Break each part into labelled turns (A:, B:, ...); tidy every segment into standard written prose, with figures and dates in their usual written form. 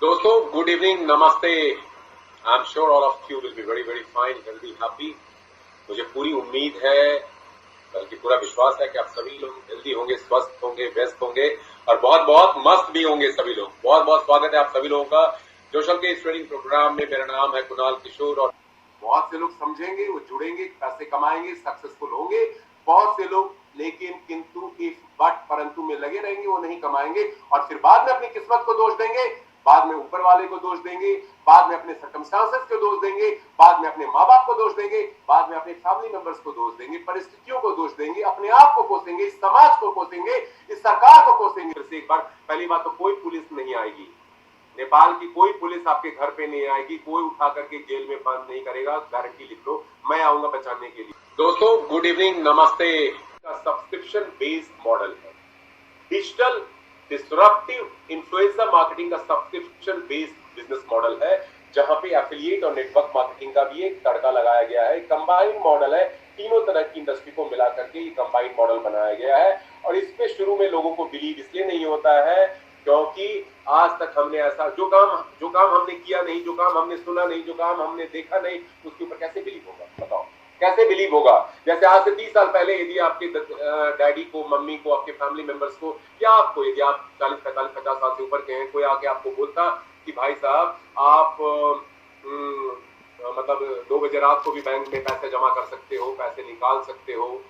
A: दोस्तों, good evening, नमस्ते। I am sure all of you will be very very fine, healthy, happy. मुझे पूरी उम्मीद है, बल्कि पूरा विश्वास है कि आप सभी लोग हेल्दी होंगे, स्वस्थ होंगे, व्यस्त होंगे और बहुत बहुत मस्त भी होंगे सभी लोग। बहुत बहुत स्वागत है आप सभी लोगों का जोशल के इस ट्रेनिंग प्रोग्राम में। मेरा नाम है कुणाल किशोर और बहुत से लोग समझेंगे, वो जुड़ेंगे, पैसे कमाएंगे, सक्सेसफुल होंगे। बहुत से लोग लेकिन किंतु इफ बट परंतु में लगे रहेंगे, वो नहीं कमाएंगे और फिर बाद में अपनी किस्मत को दोष देंगे, बाद में ऊपर वाले को दोष देंगे, बाद में अपने सर्कमस्टांसेस को दोष देंगे, बाद में अपने माँ बाप को दोष देंगे, बाद में अपने फैमिली मेंबर्स को दोष देंगे, परिस्थितियों को दोष देंगे, अपने आप को कोसेंगे, इस समाज को कोसेंगे, इस सरकार को कोसेंगे। फिर से एक बार, पहली बात तो कोई पुलिस नहीं आएगी, नेपाल की कोई पुलिस आपके घर पे नहीं आएगी, कोई उठा करके जेल में बंद नहीं करेगा, गारंटी लिख लो, मैं आऊंगा बचाने के लिए। दोस्तों, गुड इवनिंग, नमस्ते। का सब्सक्रिप्शन बेस्ड मॉडल है, डिजिटल डिसरप्टिव इन्फ्लुएंसर मार्केटिंग का सब्सक्रिप्शन बेस्ड बिजनेस मॉडल है, जहां पे एफिलिएट और नेटवर्क मार्केटिंग का भी एक तड़का लगाया गया है। कंबाइंड मॉडल है, तीनों तरह की इंडस्ट्री को मिला करके ये कंबाइंड मॉडल बनाया गया है। और इस पे शुरू में लोगों को बिलीव इसलिए नहीं होता है क्योंकि आज तक हमने ऐसा जो काम हमने किया नहीं, जो काम हमने सुना नहीं, जो काम हमने देखा नहीं, उसके ऊपर कैसे बिलीव होगा? बताओ, कैसे बिलीव होगा? जैसे आज से 30 साल पहले यदि आपके डैडी को, मम्मी को, आपके फैमिली मेंबर्स को, या आपको, यदि आप 40, 45, 50 साल से ऊपर के हैं, कोई आके आपको बोलता कि भाई साहब आप मतलब 2 बजे रात को भी बैंक में पैसे जमा कर सकते हो, पैसे निकाल सकते हो,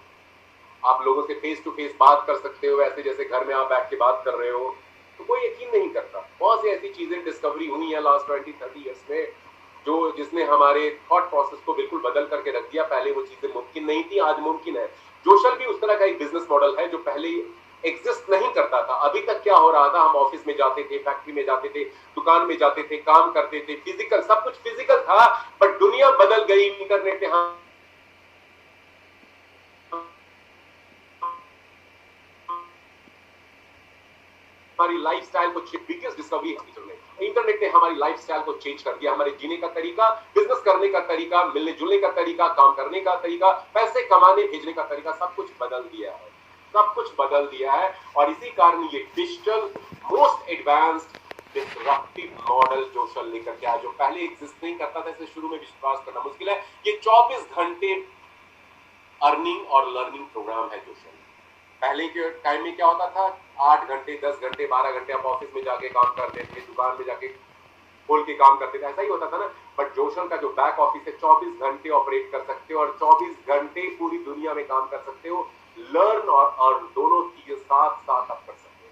A: आप लोगों से फेस टू फेस बात कर सकते हो, ऐसे जैसे घर में आप बैठ के बात कर रहे हो, तो कोई यकीन नहीं करता। बहुत सी ऐसी चीजें डिस्कवरी हुई है लास्ट 20-30 ईयर्स में, जो जिसने हमारे थॉट प्रोसेस को बिल्कुल बदल करके रख दिया। पहले वो चीजें मुमकिन नहीं थी, आज मुमकिन है। जोशल भी उस तरह का एक बिजनेस मॉडल है जो पहले एग्जिस्ट नहीं करता था। अभी तक क्या हो रहा था, हम ऑफिस में जाते थे, फैक्ट्री में जाते थे, दुकान में जाते थे, काम करते थे, फिजिकल, सब कुछ फिजिकल था, बट दुनिया बदल गई, इंटरनेट ने हमारी लाइफस्टाइल को, बिगेस्ट डिस्कवरी इंटरनेट ने हमारी लाइफस्टाइल को चेंज कर दिया। हमारे जीने का तरीका, बिजनेस करने का तरीका, मिलने जुलने का तरीका, काम करने का तरीका, पैसे कमाने भेजने का तरीका, सब कुछ बदल दिया है, सब कुछ बदल दिया है। और इसी कारण ये digital most advanced disruptive model जोशल लेकर के आया, जो पहले एग्जिस्ट नहीं करता था। इसे शुरू में विश्वास करना मुश्किल है। ये 24 घंटे अर्निंग और लर्निंग प्रोग्राम है जोशल। पहले के टाइम में क्या होता था, 8 घंटे, 10 घंटे, 12 घंटे आप ऑफिस में जाके काम करते थे, दुकान में जाके खोल के काम करते थे, ऐसा ही होता था ना। बट जोशल का जो बैक ऑफिस है, 24 घंटे ऑपरेट कर सकते हो और 24 घंटे पूरी दुनिया में काम कर सकते हो। लर्न और अर्न दोनों चीजें साथ साथ आप कर सकते हो।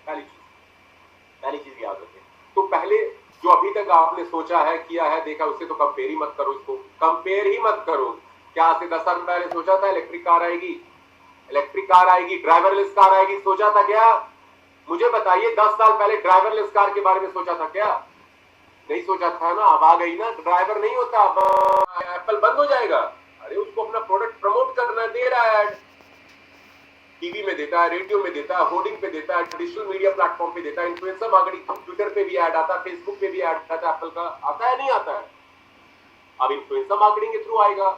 A: पहली चीज याद रखें। तो पहले जो अभी तक आपने सोचा है, किया है, देखा, उससे तो कंपेयर ही मत करो, इसको कंपेयर ही मत करो। क्या आज से 10 साल पहले सोचा था इलेक्ट्रिक कार आएगी, ड्राइवरलेस कार आएगी? सोचा था क्या? मुझे बताइए, 10 साल पहले ड्राइवरलेस कार के बारे में सोचा था क्या? नहीं सोचा था ना। अब आ गई ना, ड्राइवर नहीं होता, एप्पल बंद हो जाएगा। अरे उसको अपना प्रोडक्ट प्रमोट करना, दे रहा है, टीवी में देता है, रेडियो में देता है, होर्डिंग पे देता है, डिजिटल मीडिया प्लेटफॉर्म पे देता है, इन्फ्लुएंसर मार्केटिंग, ट्विटर पे भी ऐड आता है, फेसबुक पे भी ऐड आता है। एप्पल का आता है, नहीं आता है? अब इन्फ्लुएंसर मार्केटिंग के थ्रू आएगा।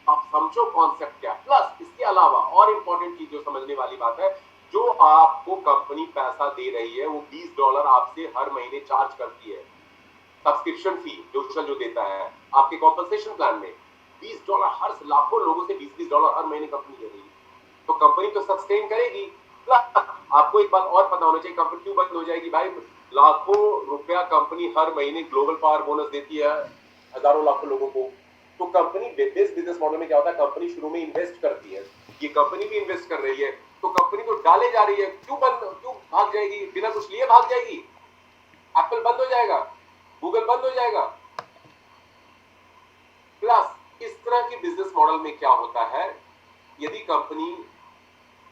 A: आप समझो कॉन्सेप्ट क्या। प्लस इसके अलावा और इंपॉर्टेंट चीज जो समझने वाली बात है, जो आपको कंपनी पैसा दे रही है, वो $20 आपसे हर महीने चार्ज करती है। सब्सक्रिप्शन फी जो देता है आपके कॉम्पनसेशन प्लान में, $20 हर लाखों लोगों से $20 हर महीने कंपनी दे रही है, तो कंपनी तो सस्टेन करेगी। प्लस आपको एक बात और पता होना चाहिए, कंपनी क्यों बंद हो जाएगी भाई? लाखों रुपया कंपनी हर महीने ग्लोबल पावर बोनस देती है हजारों लाखों लोगों को। तो कंपनी बिजनेस मॉडल में क्या होता है, कंपनी शुरू में इन्वेस्ट करती है, ये कंपनी भी इन्वेस्ट कर रही है, तो कंपनी तो डाले जा रही है, क्यों भाग जाएगी? बिना कुछ लिए भाग जाएगी? एप्पल बंद हो जाएगा, गूगल बंद हो जाएगा? प्लस इस तरह के बिजनेस मॉडल में क्या होता है, यदि कंपनी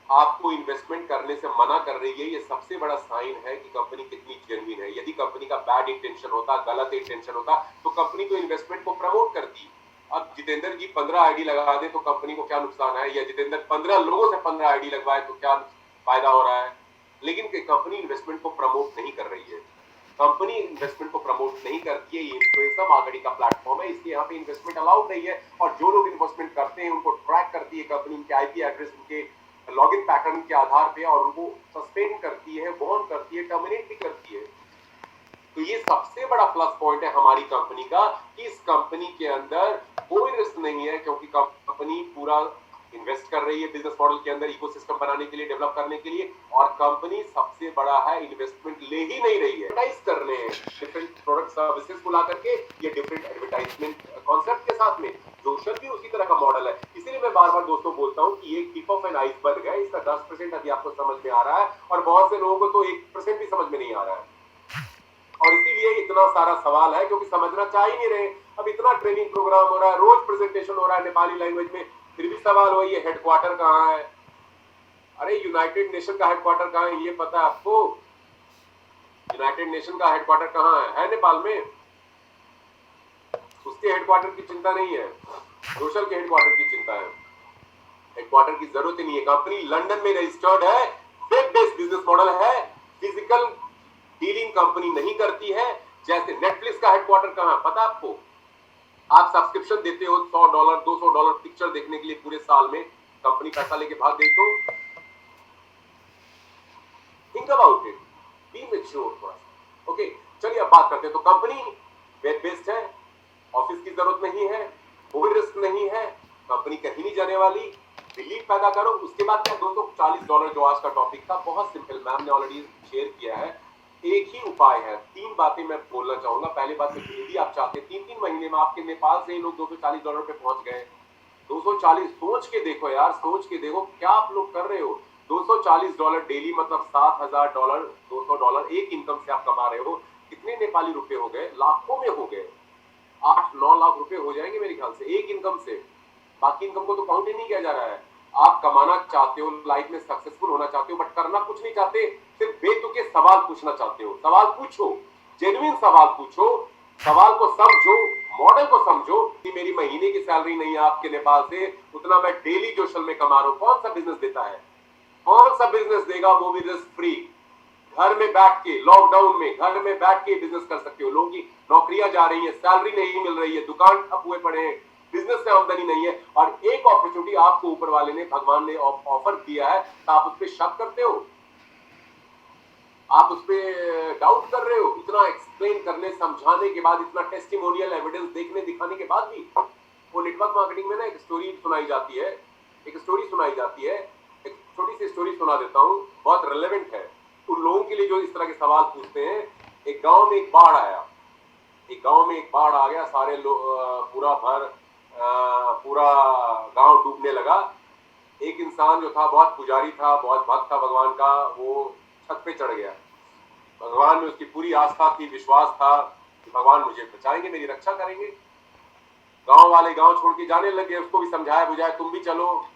A: आपको इन्वेस्टमेंट करने से मना कर रही है, ये सबसे बड़ा साइन है कि कंपनी कितनी जेन्युइन है। यदि कंपनी का बैड इंटेंशन होता, गलत इंटेंशन होता, तो कंपनी तो इन्वेस्टमेंट को प्रमोट करती। अब जितेंद्र जी 15 आईडी लगा दे तो कंपनी को क्या नुकसान है, या जितेंद्र 15 लोगों से 15 आईडी लगवाए तो क्या फायदा हो रहा है? लेकिन कंपनी इन्वेस्टमेंट को प्रमोट नहीं कर रही है। कंपनी इन्वेस्टमेंट को प्रमोट नहीं करती है, ये इन्फ्लुएंसर मार्केटिंग का प्लेटफॉर्म है, इसलिए यहाँ पे इन्वेस्टमेंट अलाउड नहीं है। और जो लोग इन्वेस्टमेंट करते हैं उनको ट्रैक करती है कंपनी, उनके आईपी एड्रेस, उनके लॉगिन पैटर्न के आधार पे, और उनको सस्पेंड करती है, वार्न करती है, टर्मिनेट भी करती है। तो ये सबसे बड़ा प्लस पॉइंट है हमारी कंपनी का कि इस कंपनी के अंदर कोई रिस्क नहीं है, क्योंकि कंपनी पूरा इन्वेस्ट कर रही है बिजनेस मॉडल के अंदर इकोसिस्टम बनाने के लिए, डेवलप करने के लिए, और कंपनी सबसे बड़ा है इन्वेस्टमेंट ले ही नहीं रही है, एडवर्टाइज कर रहे हैं डिफरेंट प्रोडक्ट सर्विसेज को ला करके, ये डिफरेंट एडवर्टाइजमेंट कॉन्सेप्ट के साथ में। जोशल भी उसी तरह का मॉडल है, इसीलिए मैं बार बार दोस्तों बोलता हूं कि ये टिप ऑफ एन आइसबर्ग है, इसका 10% अभी आपको समझ में आ रहा है और बहुत से लोगों को तो 1% भी समझ में नहीं आ रहा है, और इसीलिए इतना सारा सवाल है क्योंकि समझना चाह ही नहीं रहे। अब इतना ट्रेनिंग प्रोग्राम हो रहा है, रोज प्रेजेंटेशन हो रहा है नेपाली लैंग्वेज में, फिर भी सवाल वही है, हेडक्वार्टर कहाँ है? अरे यूनाइटेड नेशन का हेडक्वार्टर कहाँ है ये पता है आपको? यूनाइटेड नेशन का हेडक्वार्टर कहाँ है नेपाल में? उसके हेडक्वार्टर की चिंता नहीं है, सोशल के हेडक्वार्टर की चिंता है। हेडक्वार्टर की जरूरत ही नहीं है, कंपनी लंदन में रजिस्टर्ड है, वेब बेस्ड बिजनेस मॉडल है, फिजिकल डीलिंग कंपनी नहीं करती है। जैसे नेटफ्लिक्स का हेडक्वार्टर कहाँ है पता आपको? आप सब्सक्रिप्शन देते हो $100 $200 पिक्चर देखने के लिए पूरे साल में, कंपनी पैसा लेके भाग गई तो think about it, be mature थोड़ा सा। ओके, चलिए अब बात करते हैं। तो कंपनी वेब बेस्ड है, ऑफिस की जरूरत नहीं है, कोई रिस्क नहीं है, कंपनी कहीं नहीं जाने वाली, बिलीव पैदा करो। उसके बाद क्या $240 जो आज का टॉपिक था, बहुत सिंपल, मैम ने ऑलरेडी शेयर किया है। एक ही उपाय है, 3 बातें मैं बोलना चाहूंगा। पहली बात तो यदि आप चाहते 3-3 महीने में आपके नेपाल से ही लोग $240 पे पहुंच गए। 240 सोच के देखो यार, सोच के देखो क्या आप लोग कर रहे हो। $240 डेली मतलब $7,000, $200 एक इनकम से आप कमा रहे हो। कितने नेपाली रुपए हो गए? लाखों में हो गए, 8-9 लाख रुपए हो जाएंगे मेरे ख्याल से एक इनकम से। बाकी इनकम को तो काउंट ही नहीं किया जा रहा है। आप कमाना चाहते हो, लाइफ में सक्सेसफुल होना चाहते हो, बट करना कुछ नहीं चाहते, सिर्फ बेतुके सवाल पूछना चाहते हो। सवाल पूछो, जेन्युइन सवाल पूछो, सवाल को समझो, मॉडल को समझो कि मेरी महीने की सैलरी नहीं है आपके नेपाल से, उतना मैं डेली जोशल में कमा रहा हूं। कौन सा बिजनेस देता है? कौन सा बिजनेस देगा? वो भी रिस्क फ्री, घर में बैठ के, लॉकडाउन में घर में बैठ के बिजनेस कर सकते हो। लोगों की नौकरियां जा रही है, सैलरी नहीं मिल रही है, दुकान ठप हुए पड़े हैं, बिजनेस से आमदनी नहीं है, और एक अपॉर्चुनिटी आपको ऊपर वाले ने, भगवान ने ऑफर किया है, तो आप उस पर शक करते हो, आप उस पर डाउट कर रहे हो। इतना एक्सप्लेन करने समझाने के बाद, इतना टेस्टिमोनियल एविडेंस देखने दिखाने के बाद भी, वो नेटवर्क मार्केटिंग में ना एक स्टोरी सुनाई जाती है, एक छोटी सी स्टोरी सुना देता हूँ, बहुत रिलेवेंट है उन लोगों के लिए जो इस तरह के सवाल पूछते हैं। एक गांव में एक बाढ़ आया, आ गया, सारे लोग पूरा गांव डूबने लगा। एक इंसान जो था, बहुत पुजारी था, बहुत भक्त था भगवान का, वो छत पे चढ़ गया। भगवान में उसकी पूरी आस्था थी, विश्वास था कि भगवान मुझे बचाएंगे, मेरी रक्षा करेंगे। गांव वाले गांव छोड़ के जाने लगे, उसको भी समझाया बुझाया, तुम भी चलो।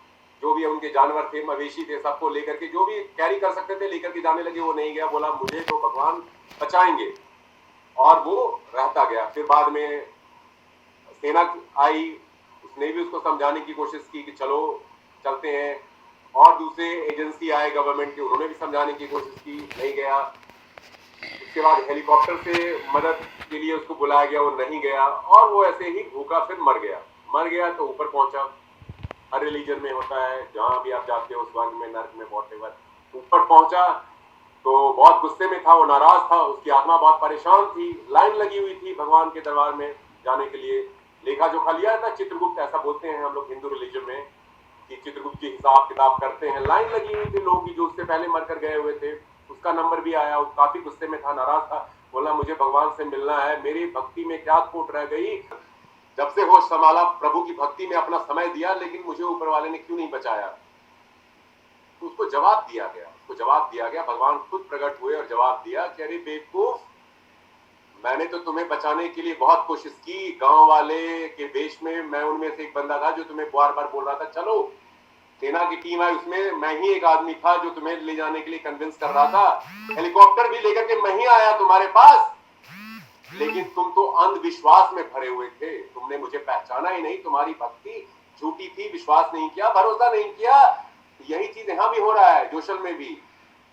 A: जो भी उनके जानवर थे, मवेशी थे, सबको लेकर के, जो भी कैरी कर सकते थे लेकर के जाने लगे। वो नहीं गया, बोला मुझे तो भगवान बचाएंगे, और वो रहता गया। फिर बाद में सेना आई, उसने भी उसको समझाने की कोशिश की कि चलो चलते हैं, और दूसरे एजेंसी आए गवर्नमेंट के, उन्होंने भी समझाने की कोशिश की, नहीं गया। उसके बाद हेलीकॉप्टर से मदद के लिए उसको बुलाया गया, वो नहीं गया, और वो ऐसे ही भूखा फिर मर गया। तो ऊपर पहुंचा, हर रिलीजन में होता है, जहां भी आप जाते हो, स्वर्ग में, नर्क में, वॉटएवर, ऊपर पहुंचा तो बहुत गुस्से में था, वो नाराज था, उसकी आत्मा बहुत परेशान थी, लाइन लगी हुई थी भगवान के दरबार में जाने के लिए। लेखा जोखा लिया था, चित्रगुप्त ऐसा बोलते हैं हम लोग हिंदू रिलीजन में कि चित्रगुप्त जी हिसाब किताब करते हैं। लाइन लगी हुई थी लोगों की जो उससे पहले मरकर गए हुए थे, उसका नंबर भी आया। वो काफी गुस्से में था, नाराज था, बोला मुझे भगवान से मिलना है, मेरी भक्ति में क्या खोट रह गई, जब से होश संभाला प्रभु की भक्ति में अपना समय दिया, लेकिन मुझे ऊपर वाले ने क्यों नहीं बचाया। तो उसको जवाब दिया गया, भगवान खुद प्रकट हुए और जवाब दिया कि अरे बेवकूफ, मैंने तो तुम्हें बचाने के लिए बहुत कोशिश की, गांव वाले के देश में मैं उनमें से एक बंदा था जो तुम्हें बार बार बोल रहा था चलो, सेना की टीम आई, उसमें मैं ही एक आदमी था जो तुम्हें ले जाने के लिए कन्विंस कर रहा था, हेलीकॉप्टर भी लेकर के मैं ही आया तुम्हारे पास, लेकिन तुम तो अंधविश्वास में भरे हुए थे, तुमने मुझे पहचाना ही नहीं, तुम्हारी भक्ति झूठी थी, विश्वास नहीं किया, भरोसा नहीं किया। यही चीज यहाँ भी हो रहा है, जोशल में भी।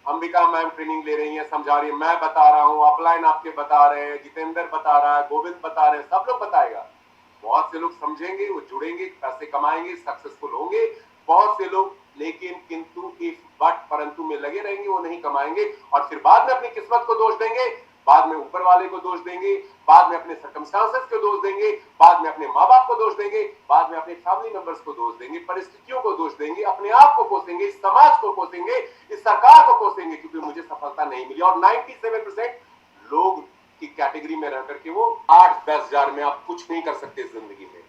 A: अंबिका मैम ट्रेनिंग ले रही है, समझा रही है, मैं बता रहा हूँ, अपलाइन आपके बता रहे हैं, जितेंद्र बता रहा है, गोविंद बता रहे हैं, सब लोग बताएगा। बहुत से लोग समझेंगे, वो जुड़ेंगे, पैसे कमाएंगे, सक्सेसफुल होंगे। बहुत से लोग लेकिन, किंतु, इफ, बट, परंतु में लगे रहेंगे, वो नहीं कमाएंगे, और फिर बाद में अपनी किस्मत को दोष देंगे। बाद में ऊपर वाले को दोष देंगे, बाद में अपने सर्कमस्टांसेस को दोष देंगे, बाद में अपने माँ बाप को दोष देंगे, बाद में अपने फैमिली मेंबर्स को दोष देंगे, परिस्थितियों को दोष देंगे, अपने आप को कोसेंगे, इस समाज को कोसेंगे, इस सरकार को कोसेंगे क्योंकि मुझे सफलता नहीं मिली। और 97% लोग की कैटेगरी में रह करके वो 8-10 हजार में आप कुछ नहीं कर सकते जिंदगी में।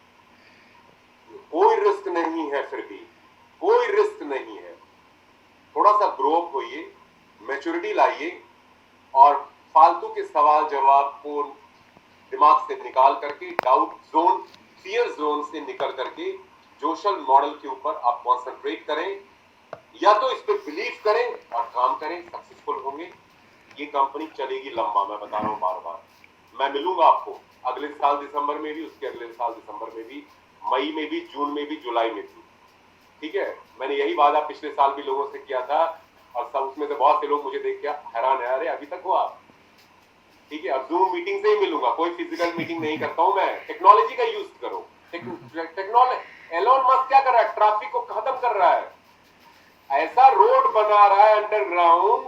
A: कोई रिस्क नहीं है, फिर भी कोई रिस्क नहीं है। थोड़ा सा ग्रो अप होइए, मैच्योरिटी लाइए और फालतू के सवाल जवाब को दिमाग से निकाल करके डाउट जोन, फियर जोन से निकल करके जोशल मॉडल के ऊपर आप कॉन्सेंट्रेट करें, या तो इस पे बिलीव करें और काम करें, सक्सेसफुल होंगे। ये कंपनी चलेगी लंबा, मैं बता रहा हूं बार बार। मैं मिलूंगा आपको अगले साल दिसंबर में भी, उसके अगले साल दिसंबर में भी, मई में भी, जून में भी, जुलाई में भी, ठीक है। मैंने यही वादा पिछले साल भी लोगों से किया था और सब उसमें से बहुत से लोग मुझे देख के हैरान है, अरे अभी तक हो आप, ठीक है। अब जूम मीटिंग से ही मिलूंगा, कोई फिजिकल मीटिंग नहीं करता हूं मैं। टेक्नोलॉजी का यूज करो। टेक्नोलॉजी, एलोन मस्क क्या कर रहा है, ट्रैफिक को खत्म कर रहा है, ऐसा रोड बना रहा है अंडरग्राउंड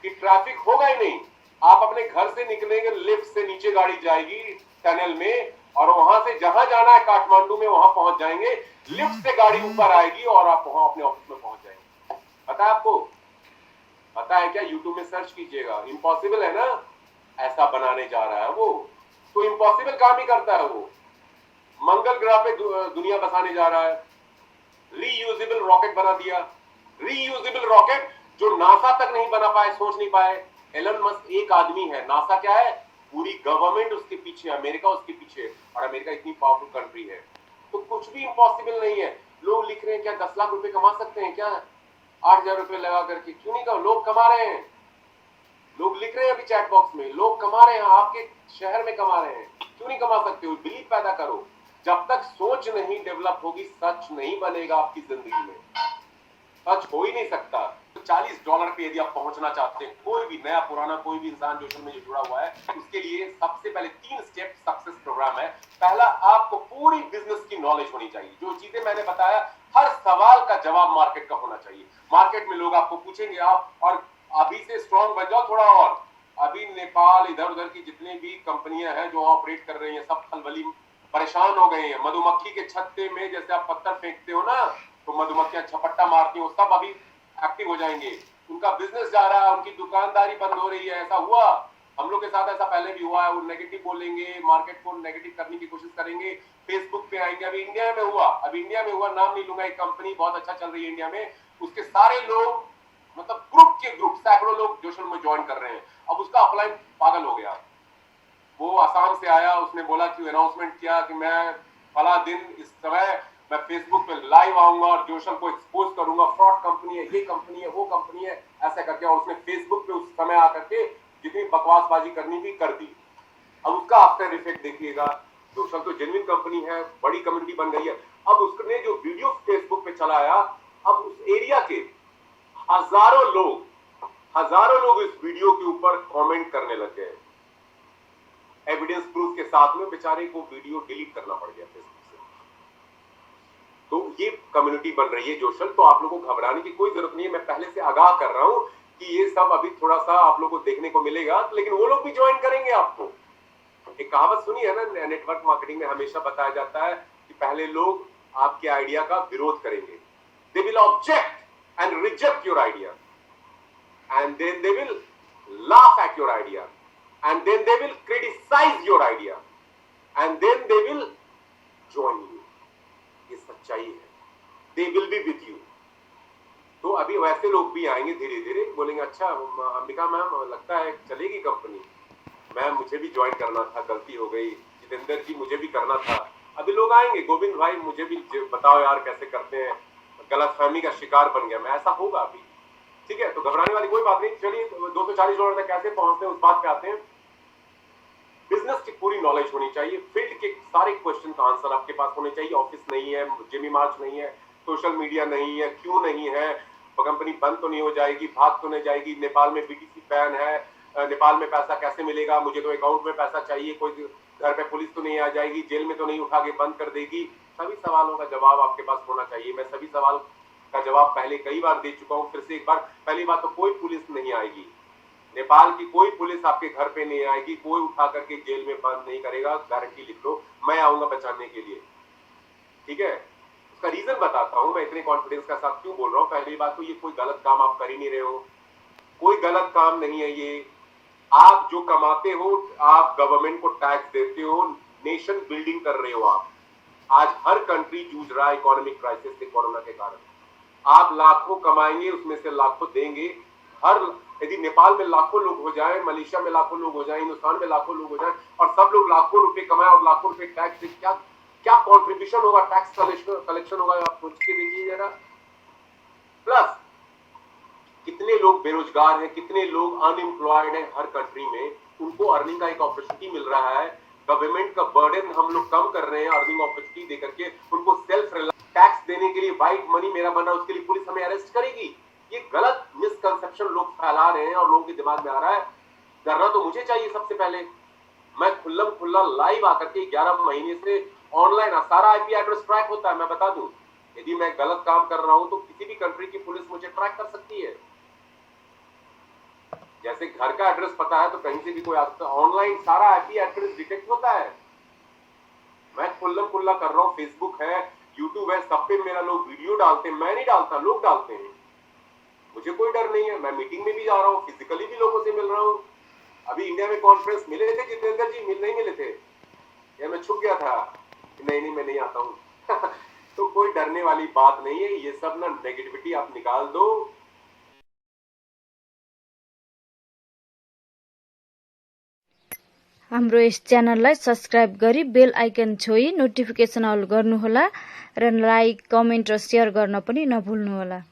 A: कि ट्रैफिक होगा ही नहीं। आप अपने घर से निकलेंगे, लिफ्ट से नीचे गाड़ी जाएगी टनल में, और वहां से जहां जाना है काठमांडू में वहां पहुंच जाएंगे, लिफ्ट से गाड़ी ऊपर आएगी और आप वहां अपने ऑफिस में पहुंच जाएंगे। पता है आपको? पता है क्या? यूट्यूब में सर्च कीजिएगा। इम्पॉसिबल है ना, ऐसा बनाने जा रहा है वो। तो इम्पॉसिबल काम ही करता है वो। मंगल ग्रह पे दुनिया बसाने जा रहा है। रीयूजेबल रॉकेट बना दिया, रीयूजेबल रॉकेट जो नासा तक नहीं बना पाए, सोच नहीं पाए। एलन मस्क एक आदमी है, नासा क्या है, पूरी गवर्नमेंट उसके पीछे, अमेरिका उसके पीछे, और अमेरिका इतनी पावरफुल कंट्री है। तो कुछ भी इम्पॉसिबल नहीं है। लोग लिख रहे हैं क्या 10 लाख रुपए कमा सकते हैं क्या 8,000 रुपए लगा करके? क्यों नहीं कमा? लोग कमा रहे हैं, लोग लिख रहे हैं अभी चैट बॉक्स में, लोग कमा रहे हैं, आपके शहर में कमा रहे हैं। क्यों नहीं कमा सकते हो? बिलीव पैदा करो। जब तक सोच नहीं डेवलप होगी, सच नहीं बनेगा आपकी जिंदगी में, सच हो ही नहीं सकता। तो $40 पे यदि आप पहुंचना चाहते हैं, कोई भी नया पुराना कोई भी इंसान जोशल में जो जुड़ा हुआ है, उसके लिए सबसे पहले 3 स्टेप सक्सेस प्रोग्राम है। पहला, आपको पूरी बिजनेस की नॉलेज होनी चाहिए। जो चीजें मैंने बताया, हर सवाल का जवाब मार्केट का होना चाहिए। मार्केट में लोग आपको पूछेंगे, आप और अभी से स्ट्रॉन्ग बन जाओ थोड़ा और। अभी नेपाल इधर उधर की जितनी भी कंपनियां हैं जो ऑपरेट कर रही हैं, सब खलबली परेशान हो गए हैं। मधुमक्खी के छत्ते में जैसे आप पत्थर फेंकते हो ना, तो मधुमक्खियां झपट्टा मारती हो, सब अभी एक्टिव हो जाएंगे। उनका बिजनेस जा रहा है, उनकी दुकानदारी बंद हो रही है। ऐसा हुआ हम लोग के साथ, ऐसा पहले भी हुआ है। वो नेगेटिव बोलेंगे, मार्केट को नेगेटिव करने की कोशिश करेंगे, फेसबुक पे आएंगे। अभी इंडिया में हुआ, अभी इंडिया में हुआ, नाम नहीं लूंगा, एक कंपनी बहुत अच्छा चल रही है इंडिया में, उसके सारे लोग, मतलब ग्रुप के ग्रुप, सैकड़ों लोग जोशल में ज्वाइन कर रहे हैं। अब उसका अपलाइन पागल हो गया। वो आसाम से आया, उसने बोला कि अनाउंसमेंट किया कि मैं फला दिन इस समय मैं फेसबुक पे लाइव आऊंगा और जोशल को एक्सपोज करूंगा, फ्रॉड कंपनी है, ये कंपनी है, वो कंपनी है, ऐसा करके। और उसने फेसबुक पे उस समय आकर के जितनी बकवासबाजी करनी थी कर दी। अब उसका आफ्टर इफेक्ट देखिएगा। जोशल तो जेन्युइन कंपनी है, बड़ी कम्युनिटी बन गई है। अब उसने जो वीडियो फेसबुक पे चलाया, अब उस एरिया के हजारों लोग इस वीडियो के ऊपर कमेंट करने लग गए। एविडेंस प्रूफ के साथ में बेचारे को वीडियो डिलीट करना पड़ गया फेसबुक से। तो ये कम्युनिटी बन रही है जोशल। तो आप लोगों को घबराने की कोई जरूरत नहीं है। मैं पहले से आगाह कर रहा हूं कि ये सब अभी थोड़ा सा आप लोगों को देखने को मिलेगा, लेकिन वो लोग भी ज्वाइन करेंगे आपको। एक कहावत सुनी है ना, नेटवर्क मार्केटिंग में हमेशा बताया जाता है कि पहले लोग आपके आइडिया का विरोध करेंगे। They will object and reject your idea, and then they will laugh at your idea, and then they will criticize your idea, and then they will join you. ये सच्चाई है। They will be with you. तो अभी वैसे लोग भी आएंगे धीरे धीरे, बोलेंगे अच्छा अंबिका मैम लगता है चलेगी कंपनी, मैम मुझे भी ज्वाइन करना था, गलती हो गई, जितेंद्र जी मुझे भी करना था। अभी लोग आएंगे, गोविंद भाई मुझे भी बताओ यार कैसे करते हैं, गलतफहमी का शिकार बन गया मैं, ऐसा होगा अभी, ठीक है। तो घबराने वाली कोई बात नहीं। चलिए $240 तक कैसे पहुंचते हैं उस बात पे आते हैं। बिजनेस की पूरी नॉलेज होनी चाहिए, फील्ड के सारे क्वेश्चन का आंसर आपके पास होने चाहिए। ऑफिस नहीं है, जिमी मार्च नहीं है, सोशल मीडिया नहीं है, क्यों नहीं है, कंपनी बंद तो नहीं हो जाएगी, भाग तो नहीं जाएगी, नेपाल में बीटीसी बैन है, नेपाल में पैसा कैसे मिलेगा, मुझे तो अकाउंट में पैसा चाहिए, कोई घर पे पुलिस तो नहीं आ जाएगी, जेल में तो नहीं उठा के बंद कर देगी। सभी सवालों का जवाब आपके पास होना चाहिए। मैं सभी सवाल का जवाब पहले कई बार दे चुका हूं, फिर से एक बार। पहली बात तो कोई पुलिस नहीं आएगी नेपाल की कोई पुलिस आपके घर पे नहीं आएगी, कोई उठा करके जेल में बंद नहीं करेगा, गारंटी लिख लो, मैं आऊंगा बचाने के लिए। ठीक है, उसका रीजन बताता हूं मैं इतने कॉन्फिडेंस के साथ क्यों बोल रहा हूं। पहली बात तो ये कोई गलत काम आप कर ही नहीं रहे हो, कोई गलत काम नहीं है ये। आप जो कमाते हो, आप गवर्नमेंट को टैक्स देते हो, नेशन बिल्डिंग कर रहे हो आप। आज हर कंट्री जूझ रहा है इकोनॉमिक क्राइसिस से, कोरोना के कारण। आप लाखों कमाएंगे, उसमें से लाखों देंगे। हर यदि नेपाल में लाखों लोग हो जाएं, मलेशिया में लाखों लोग हो जाएं, हिंदुस्तान में लाखों लोग हो जाएं और सब लोग लाखों रुपए कमाएं और लाखों रुपए टैक्स दे, क्या क्या कॉन्ट्रीब्यूशन होगा, टैक्स कलेक्शन होगा, आप सोच के देखिए जरा। प्लस कितने लोग बेरोजगार हैं, कितने लोग अनएम्प्लॉयड हैं हर कंट्री में, उनको अर्निंग का एक अपॉर्चुनिटी मिल रहा है। गवर्नमेंट का बर्डन हम लोग कम कर रहे हैं अर्निंग अपॉर्चुनिटी दे करके, उनको सेल्फ टैक्स देने के लिए व्हाइट मनी मेरा बन रहा है, उसके लिए पुलिस हमें अरेस्ट करेगी। ये गलत मिसकंसेप्शन लोग फैला रहे हैं और लोगों के दिमाग में आ रहा है। करना तो मुझे चाहिए सबसे पहले, मैं खुल्लम खुल्ला लाइव आकर के 11 महीने से ऑनलाइन सारा आईपी एड्रेस ट्रैक होता है। मैं बता दूं, यदि मैं गलत काम कर रहा हूं तो किसी भी कंट्री की पुलिस मुझे ट्रैक कर सकती है। जैसे घर का एड्रेस पता है तो कहीं से भी कोई आता, ऑनलाइन सारा आईपी एड्रेस डिटेक्ट होता है। मैं खुल्लम खुल्ला कर रहा हूं, फेसबुक है, यूट्यूब है, सब पे मेरा लोग वीडियो डालते हैं, मैं नहीं डालता, लोग डालते हैं। मुझे कोई डर नहीं है, मैं मीटिंग में भी जा रहा हूँ, फिजिकली भी लोगों से मिल रहा हूँ। अभी इंडिया में कॉन्फ्रेंस मिले थे जितेंद्र जी, नहीं मिले थे या मैं छुप गया था, नहीं मैं नहीं आता हूँ। तो कोई डरने वाली बात नहीं है, ये सब ना नेगेटिविटी आप निकाल दो।
B: हाम्रो यस च्यानललाई सब्स्क्राइब गरी बेल आइकन छोई नोटिफिकेसन अल गर्नुहोला र लाइक, कमेन्ट र शेयर गर्न पनि नभुल्नुहोला।